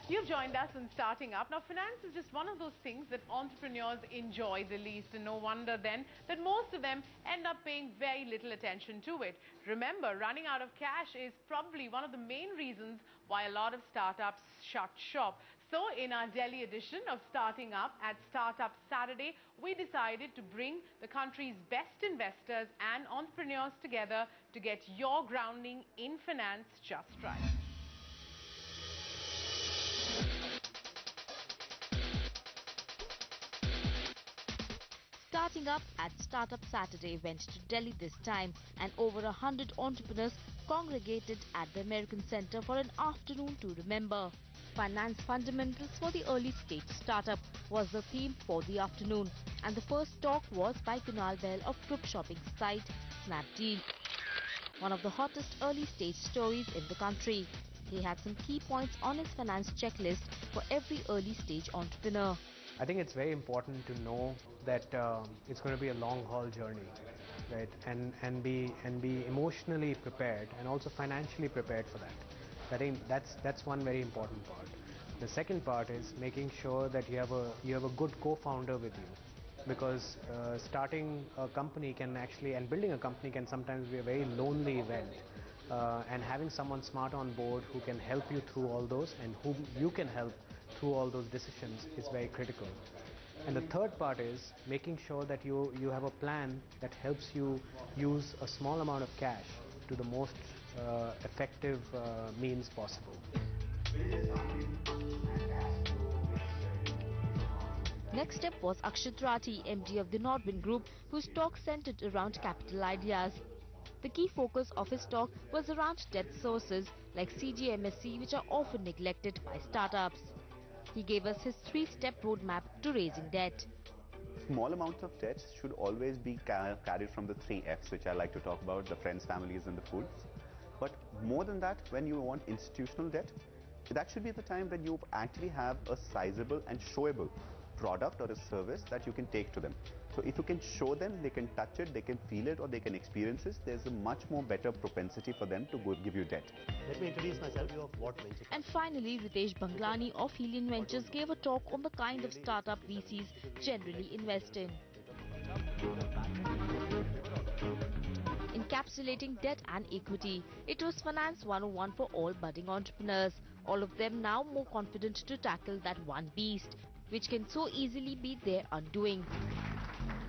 You've joined us in Starting Up. Now, finance is just one of those things that entrepreneurs enjoy the least, and no wonder then that most of them end up paying very little attention to it. Remember, running out of cash is probably one of the main reasons why a lot of startups shut shop. So, in our Delhi edition of Starting Up at Startup Saturday, we decided to bring the country's best investors and entrepreneurs together to get your grounding in finance just right. Starting Up at Startup Saturday went to Delhi this time, and over 100 entrepreneurs congregated at the American Center for an afternoon to remember. Finance fundamentals for the early stage startup was the theme for the afternoon, and the first talk was by Kunal Bell of group shopping site Snapdeal, one of the hottest early stage stories in the country. He had some key points on his finance checklist for every early stage entrepreneur. I think it's very important to know that it's going to be a long haul journey, right? And be emotionally prepared and also financially prepared for that. I think that's one very important part. The second part is making sure that you have a good co-founder with you, because starting a company can actually, and building a company can sometimes be a very lonely event. And having someone smart on board who can help you through all those and whom you can help through all those decisions is very critical. And the third part is making sure that you have a plan that helps you use a small amount of cash to the most effective means possible. Next up was Akshat Rathi, MD of the Nordwind Group, whose talk centered around capital ideas. The key focus of his talk was around debt sources like CGMSC, which are often neglected by startups. He gave us his 3-step roadmap to raising debt. Small amounts of debt should always be carried from the 3 Fs, which I like to talk about, the friends, families and the fools. But more than that, when you want institutional debt, that should be the time when you actually have a sizable and showable product or a service that you can take to them. So if you can show them, they can touch it, they can feel it, or they can experience it, there's a much more better propensity for them to give you debt. Let me introduce myself. Of what venture. And finally, Ritesh Banglani of Helion Ventures gave a talk on the kind of startup VCs generally invest in. Encapsulating debt and equity, it was Finance 101 for all budding entrepreneurs, all of them now more confident to tackle that one beast, which can so easily be their undoing.